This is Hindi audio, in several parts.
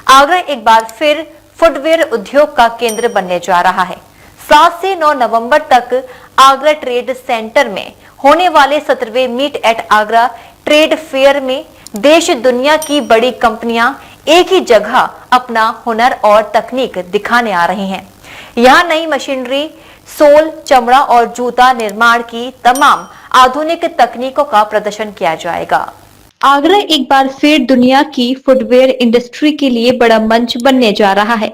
आगरा एक बार फिर फुटवेयर उद्योग का केंद्र बनने जा रहा है। 7 से 9 नवंबर तक आगरा ट्रेड सेंटर में होने वाले 17वें meet at Agra trade fair में देश दुनिया की बड़ी कंपनियां एक ही जगह अपना हुनर और तकनीक दिखाने आ रही हैं। यहाँ नई मशीनरी, सोल, चमड़ा और जूता निर्माण की तमाम आधुनिक तकनीकों का प्रदर्शन किया जाएगा। आगरा एक बार फिर दुनिया की फुटवेयर इंडस्ट्री के लिए बड़ा मंच बनने जा रहा है।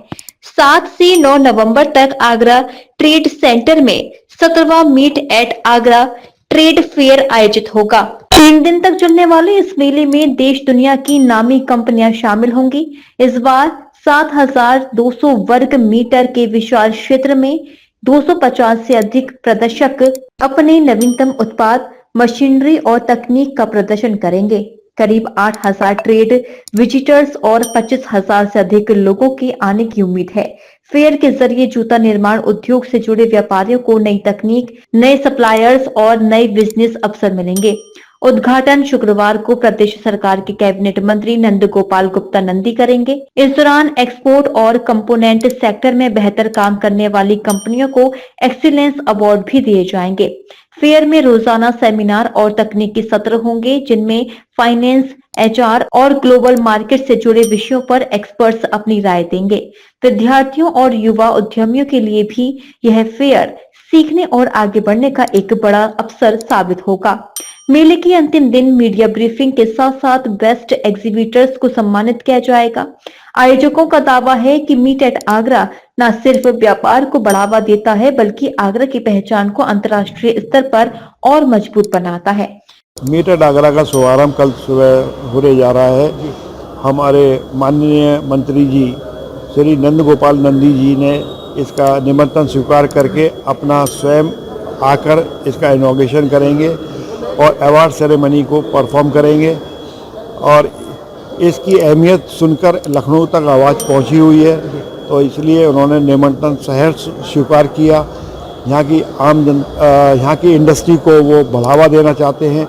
7 से 9 नवंबर तक आगरा ट्रेड सेंटर में 17वां meet at Agra trade fair आयोजित होगा। 3 दिन तक चलने वाले इस मेले में देश दुनिया की नामी कंपनियां शामिल होंगी। इस बार 7,200 वर्ग मीटर के विशाल क्षेत्र में 250 से अधिक प्रदर्शक अपने नवीनतम उत्पाद, मशीनरी और तकनीक का प्रदर्शन करेंगे। करीब 8,000 ट्रेड विजिटर्स और 25,000 से अधिक लोगों के आने की उम्मीद है। फेयर के जरिए जूता निर्माण उद्योग से जुड़े व्यापारियों को नई तकनीक, नए सप्लायर्स और नए बिजनेस अवसर मिलेंगे। उद्घाटन शुक्रवार को प्रदेश सरकार के कैबिनेट मंत्री नंद गोपाल गुप्ता नंदी करेंगे। इस दौरान एक्सपोर्ट और कंपोनेंट सेक्टर में बेहतर काम करने वाली कंपनियों को एक्सीलेंस अवार्ड भी दिए जाएंगे। फेयर में रोजाना सेमिनार और तकनीकी सत्र होंगे, जिनमें फाइनेंस, एचआर और ग्लोबल मार्केट से जुड़े विषयों पर एक्सपर्ट्स अपनी राय देंगे। विद्यार्थियों और युवा उद्यमियों के लिए भी यह फेयर सीखने और आगे बढ़ने का एक बड़ा अवसर साबित होगा। मेले के अंतिम दिन मीडिया ब्रीफिंग के साथ साथ बेस्ट एग्जीबिटर्स को सम्मानित किया जाएगा। आयोजकों का दावा है कि मीट एट आगरा न सिर्फ व्यापार को बढ़ावा देता है, बल्कि आगरा की पहचान को अंतर्राष्ट्रीय स्तर पर और मजबूत बनाता है। मीट एट आगरा का शुभारंभ कल सुबह होने जा रहा है। हमारे माननीय मंत्री जी श्री नंद गोपाल नंदी जी ने इसका निमंत्रण स्वीकार करके अपना स्वयं आकर इसका इनॉग्रेशन करेंगे और अवार्ड सेरेमनी को परफॉर्म करेंगे। और इसकी अहमियत सुनकर लखनऊ तक आवाज़ पहुंची हुई है, तो इसलिए उन्होंने निमंत्रण सहर्ष स्वीकार किया। यहाँ की इंडस्ट्री को वो बढ़ावा देना चाहते हैं।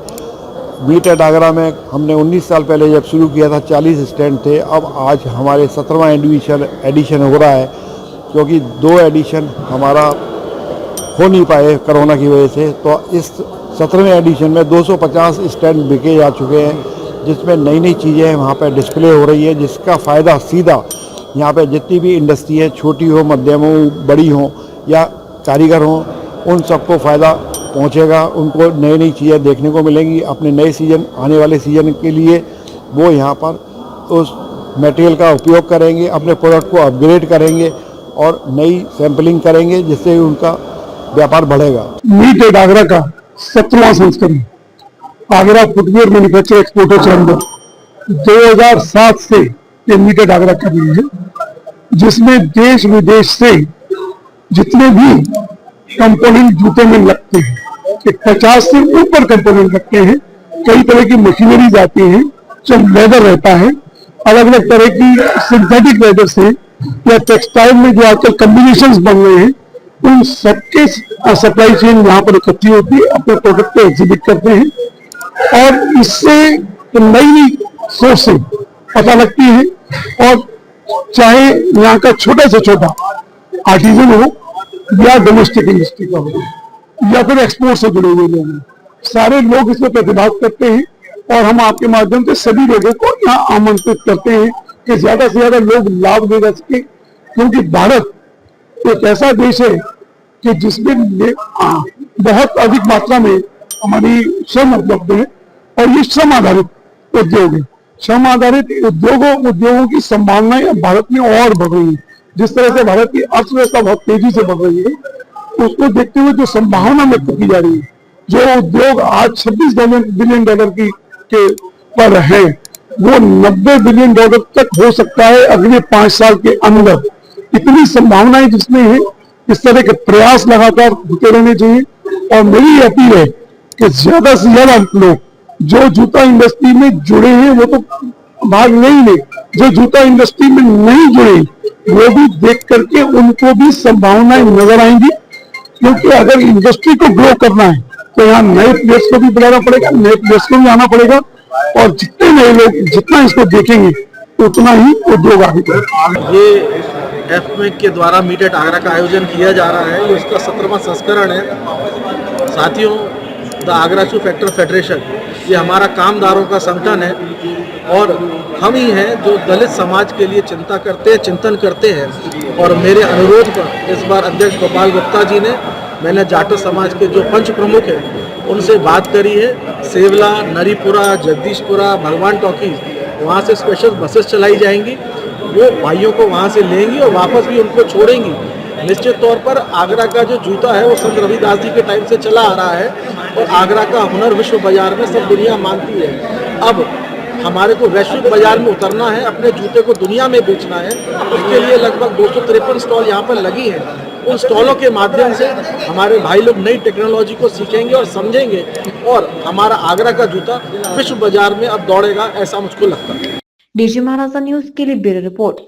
मीट एट आगरा में हमने 19 साल पहले जब शुरू किया था 40 स्टैंड थे। अब आज हमारे 17वां एडिशन हो रहा है, क्योंकि 2 एडिशन हमारा हो नहीं पाए कोरोना की वजह से। तो इस 17वें एडिशन में 250 स्टैंड बिके जा चुके हैं, जिसमें नई नई चीज़ें वहाँ पर डिस्प्ले हो रही है, जिसका फ़ायदा सीधा यहाँ पे जितनी भी इंडस्ट्री है, छोटी हो, मध्यम हो, बड़ी हो या कारीगर हो, उन सबको फ़ायदा पहुँचेगा। उनको नई नई चीज़ें देखने को मिलेंगी। अपने नए सीजन, आने वाले सीजन के लिए वो यहाँ पर उस मटेरियल का उपयोग करेंगे, अपने प्रोडक्ट को अपग्रेड करेंगे और नई सैम्पलिंग करेंगे, जिससे उनका व्यापार बढ़ेगा। मीट एट आगरा का 17वां संस्करण Agra footwear manufacture exporter chamber 2007 से ये मीट एट आगरा कर रही है, जिसमें देश विदेश से जितने भी कंपोनेंट जूते में लगते हैं, 50 से ऊपर कंपोनेंट लगते हैं। कई तरह की मशीनरी आती हैं, जो लेदर रहता है, अलग अलग तरह की सिंथेटिक लेदर से या टेक्सटाइल में जो आजकल कॉम्बिनेशंस बन रहे हैं, उन सबके सप्लाई चेन यहाँ पर इकट्ठी होती है, अपने प्रोडक्ट को एग्जिबिट करते हैं और इससे नई नई सोच से पता लगती है। और चाहे यहाँ का छोटा से छोटा आर्टिजन हो या डोमेस्टिक इंडस्ट्री का हो या फिर एक्सपोर्ट से जुड़े हुए लोग, सारे लोग इसमें प्रतिभाग करते हैं। और हम आपके माध्यम से सभी लोगों को यहाँ आमंत्रित करते हैं कि ज्यादा से ज्यादा लोग लाभ ले सके, क्योंकि भारत एक ऐसा देश है कि जिसमें बहुत अधिक मात्रा में हमारी श्रम उपलब्ध है और ये श्रम आधारित उद्योग है। श्रम आधारित उद्योगों की संभावनाएं भारत में और बढ़ रही है। जिस तरह से भारत की अर्थव्यवस्था बहुत तेजी से बढ़ रही है, उसको देखते हुए जो संभावना व्यक्त की जा रही है, जो उद्योग आज 26 बिलियन डॉलर के पर है, वो 90 बिलियन डॉलर तक हो सकता है अगले 5 साल के अंदर। इतनी संभावनाएं जिसमें है, इस तरह के प्रयास लगातार होते रहने चाहिए। और मेरी अपील है कि ज्यादा से ज्यादा लोग जो जूता इंडस्ट्री में जुड़े हैं वो तो भाग नहीं ले, जो जूता इंडस्ट्री में नहीं जुड़े वो भी देख करके उनको भी संभावनाएं नजर आएंगी। क्योंकि अगर इंडस्ट्री को ग्रो करना है तो यहाँ नए प्लेयर्स को भी बुलाना पड़ेगा, नए प्लेयर्स को भी आना पड़ेगा। और जितने नए लोग जितना इसको देखेंगे उतना ही उद्योग आगे बढ़े। ये एफमेक के द्वारा मीट एट आगरा का आयोजन किया जा रहा है। ये उसका 17वां संस्करण है। साथियों, the Agra shoe factor federation ये हमारा कामदारों का संगठन है और हम ही हैं जो दलित समाज के लिए चिंतन करते हैं। और मेरे अनुरोध पर इस बार अध्यक्ष गोपाल गुप्ता जी ने, मैंने जाटव समाज के जो पंच प्रमुख हैं उनसे बात करी है। सेवला, नरीपुरा, जगदीशपुरा, भगवान टॉकीज, वहाँ से स्पेशल बसेस चलाई जाएंगी। वो भाइयों को वहाँ से लेंगी और वापस भी उनको छोड़ेंगी। निश्चित तौर पर आगरा का जो जूता है वो संत रविदास जी के टाइम से चला आ रहा है और आगरा का हुनर विश्व बाजार में सब दुनिया मानती है। अब हमारे को वैश्विक बाजार में उतरना है, अपने जूते को दुनिया में बेचना है। उसके लिए लगभग 253 स्टॉल यहाँ पर लगी हैं। उन स्टॉलों के माध्यम से हमारे भाई लोग नई टेक्नोलॉजी को सीखेंगे और समझेंगे और हमारा आगरा का जूता विश्व बाजार में अब दौड़ेगा, ऐसा मुझको लगता है। डीजी महाराजा न्यूज के लिए ब्यूरो रिपोर्ट।